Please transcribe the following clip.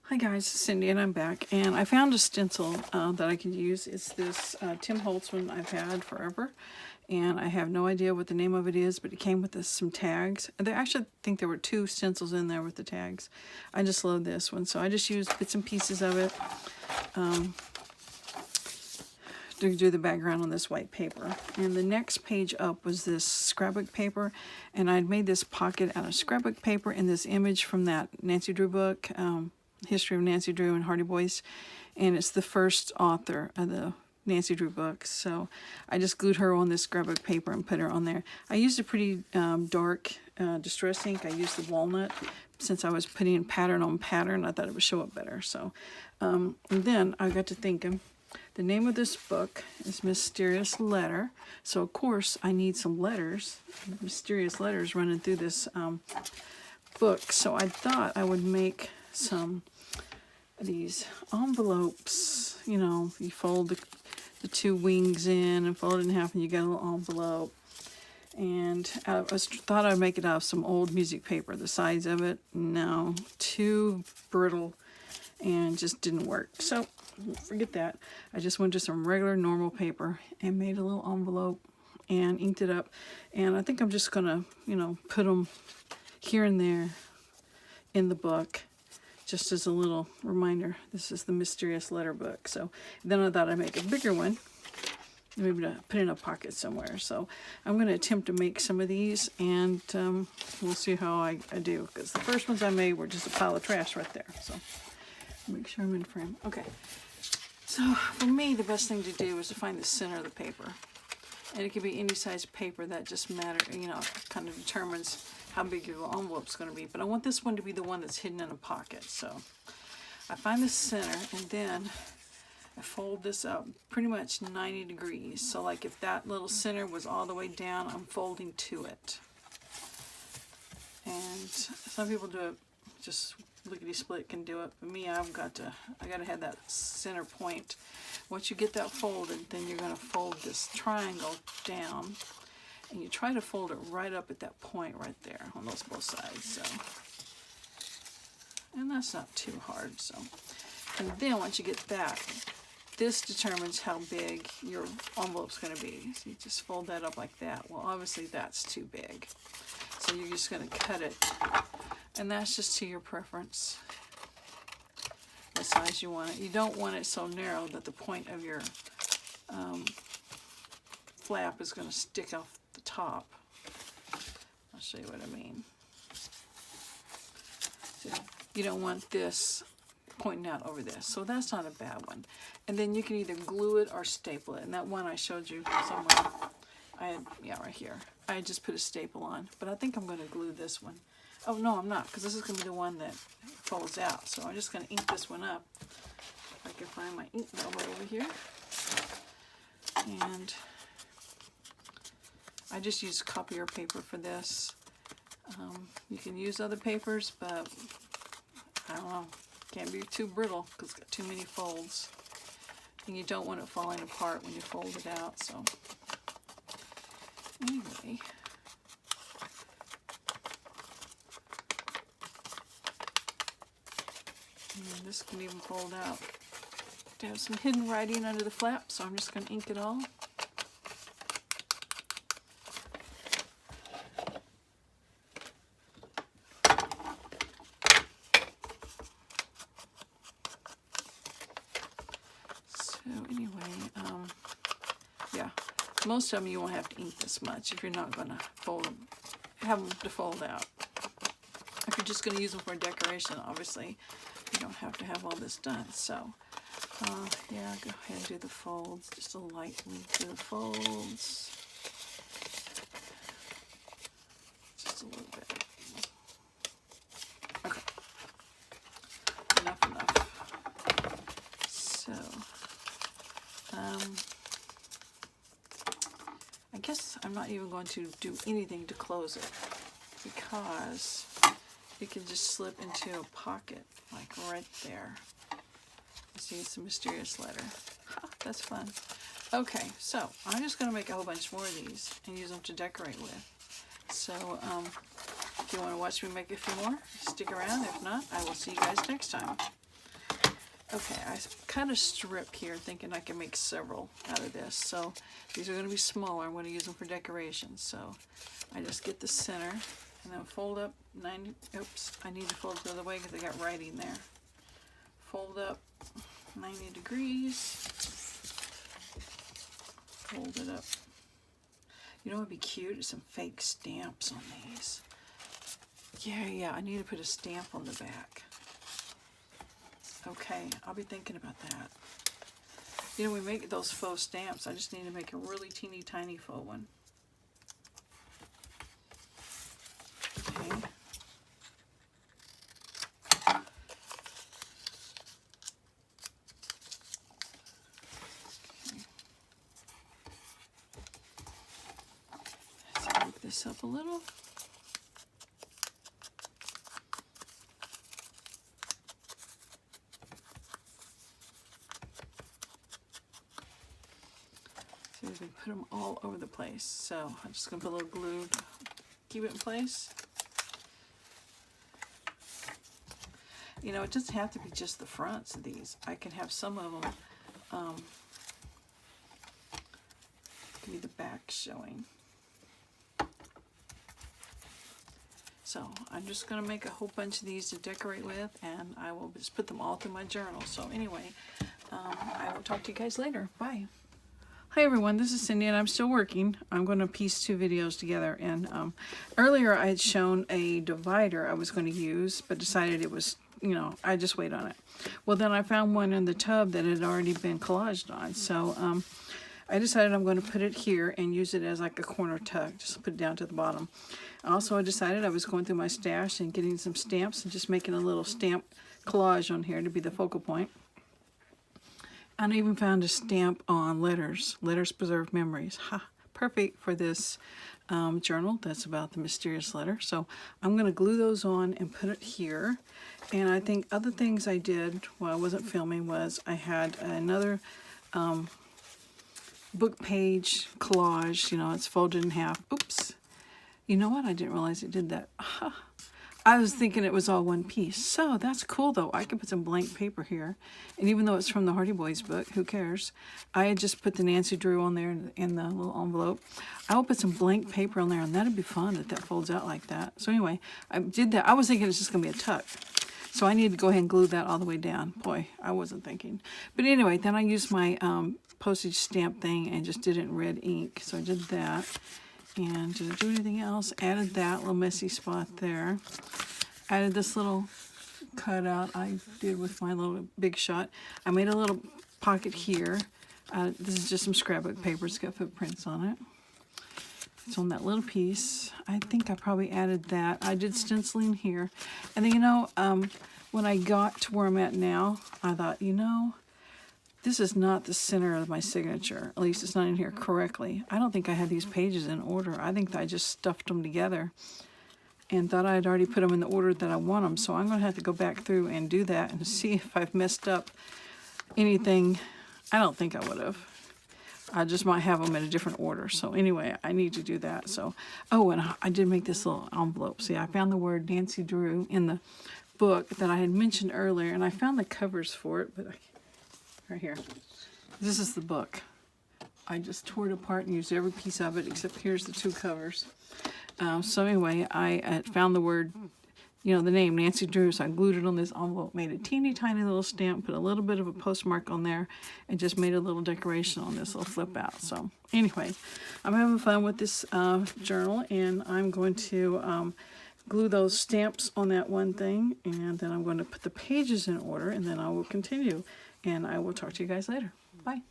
Hi guys, it's Cindy and I'm back, and I found a stencil that I could use. It's this Tim Holtz one I've had forever, and I have no idea what the name of it is, but it came with some tags. I actually think there were two stencils in there with the tags. I just love this one, so I just used bits and pieces of it to do the background on this white paper. And the next page up was this scrapbook paper, and I'd made this pocket out of scrapbook paper in this image from that Nancy Drew book, History of Nancy Drew and Hardy Boys, and it's the first author of the Nancy Drew books. So I just glued her on this scrapbook paper and put her on there. I used a pretty dark distress ink. I used the walnut. Since I was putting pattern on pattern, I thought it would show up better. So and then I got to thinking, the name of this book is Mysterious Letter. So of course I need some letters, mysterious letters running through this book. So I thought I would make some of these envelopes. You know, you fold the two wings in and fold it in half and you get a little envelope. And I thought I'd make it out of some old music paper. The size of it, no, too brittle and just didn't work. So forget that. I just went to some regular normal paper and made a little envelope and inked it up. And I think I'm just gonna, you know, put them here and there in the book, just as a little reminder. This is the Mysterious Letter book. So then I thought I'd make a bigger one, maybe to put in a pocket somewhere. So I'm going to attempt to make some of these, and we'll see how I do, because the first ones I made were just a pile of trash right there. So make sure I'm in frame. Okay, so for me the best thing to do is to find the center of the paper, and it can be any size paper. That just matters, you know, kind of determines how big your envelope's going to be. But I want this one to be the one that's hidden in a pocket. So I find the center, and then I fold this up pretty much 90 degrees. So like if that little center was all the way down, I'm folding to it. And some people do it just lickety split, can do it, but me, I gotta have that center point. Once you get that folded, then you're going to fold this triangle down, and you try to fold it right up at that point right there on those both sides. So, and that's not too hard. So, and then once you get that, this determines how big your envelope's going to be. So you just fold that up like that. Well, obviously that's too big, so you're just going to cut it, and that's just to your preference, the size you want it. You don't want it so narrow that the point of your flap is going to stick off the top. I'll show you what I mean. So you don't want this pointing out over this, so that's not a bad one. And then you can either glue it or staple it. And that one I showed you somewhere, right here. I had just put a staple on, but I think I'm going to glue this one. Oh no, I'm not, because this is going to be the one that folds out. So I'm just going to ink this one up. If I can find my ink velvet over here. And I just use copier paper for this. You can use other papers, but I don't know. Can't be too brittle because it's got too many folds. And you don't want it falling apart when you fold it out. So anyway. And this can even fold out to have some hidden writing under the flap, so I'm just going to ink it all. So anyway, yeah, most of them you won't have to ink this much if you're not going to have them to fold out. If you're just going to use them for decoration, obviously you don't have to have all this done. So yeah, go ahead and do the folds, just a lightly do the folds, just a little bit. Okay, enough. So I guess I'm not even going to do anything to close it, because it can just slip into a pocket, like right there. You see, it's a mysterious letter. That's fun. Okay, so I'm just going to make a whole bunch more of these and use them to decorate with. So if you want to watch me make a few more, stick around. If not, I will see you guys next time. Okay, I cut a strip here thinking I can make several out of this. So these are going to be smaller. I'm going to use them for decoration. So I just get the center and then fold up 90, oops, I need to fold it the other way because I got writing there. Fold up 90 degrees. Fold it up. You know what would be cute is some fake stamps on these. Yeah, I need to put a stamp on the back. Okay, I'll be thinking about that. You know, we make those faux stamps. I just need to make a really teeny tiny faux one. Okay. Let's move this up a little. We put them all over the place. So I'm just going to put a little glue to keep it in place. You know, it doesn't have to be just the fronts of these. I can have some of them, can be the back showing. So I'm just going to make a whole bunch of these to decorate with, and I will just put them all through my journal. So anyway, I will talk to you guys later. Bye. Hi everyone, this is Cindy and I'm still working. I'm going to piece two videos together, and earlier I had shown a divider I was going to use but decided it was, you know, I just wait on it. Well, then I found one in the tub that had already been collaged on, so I decided I'm going to put it here and use it as like a corner tuck, just put it down to the bottom. Also, I decided I was going through my stash and getting some stamps and just making a little stamp collage on here to be the focal point. And I even found a stamp on letters. Letters preserve memories. Ha! Perfect for this journal that's about the mysterious letter. So I'm going to glue those on and put it here. And I think other things I did while I wasn't filming was I had another book page collage. You know, it's folded in half. Oops. You know what? I didn't realize it did that. Ha! I was thinking it was all one piece. So that's cool though. I could put some blank paper here. And even though it's from the Hardy Boys book, who cares? I had just put the Nancy Drew on there in the little envelope. I will put some blank paper on there, and that'd be fun if that folds out like that. So anyway, I did that. I was thinking it's just going to be a tuck. So I need to go ahead and glue that all the way down. Boy, I wasn't thinking. But anyway, then I used my postage stamp thing and just did it in red ink. So I did that. And did I do anything else? Added that little messy spot there. Added this little cutout I did with my little Big Shot. I made a little pocket here. This is just some scrapbook paper. It's got footprints on it. It's on that little piece. I think I probably added that. I did stenciling here. And then, you know, when I got to where I'm at now, I thought, you know, this is not the center of my signature. At least it's not in here correctly. I don't think I had these pages in order. I think that I just stuffed them together and thought I had already put them in the order that I want them. So I'm going to have to go back through and do that and see if I've messed up anything. I don't think I would have. I just might have them in a different order. So anyway, I need to do that. So, oh, and I did make this little envelope. See, I found the word Nancy Drew in the book that I had mentioned earlier, and I found the covers for it, but right here. This is the book. I just tore it apart and used every piece of it, except here's the two covers. So anyway, I found the word, you know, the name Nancy Drew, so I glued it on this envelope, made a teeny tiny little stamp, put a little bit of a postmark on there, and just made a little decoration on this little flip out. So anyway, I'm having fun with this journal, and I'm going to glue those stamps on that one thing, and then I'm going to put the pages in order, and then I will continue, and I will talk to you guys later. Bye.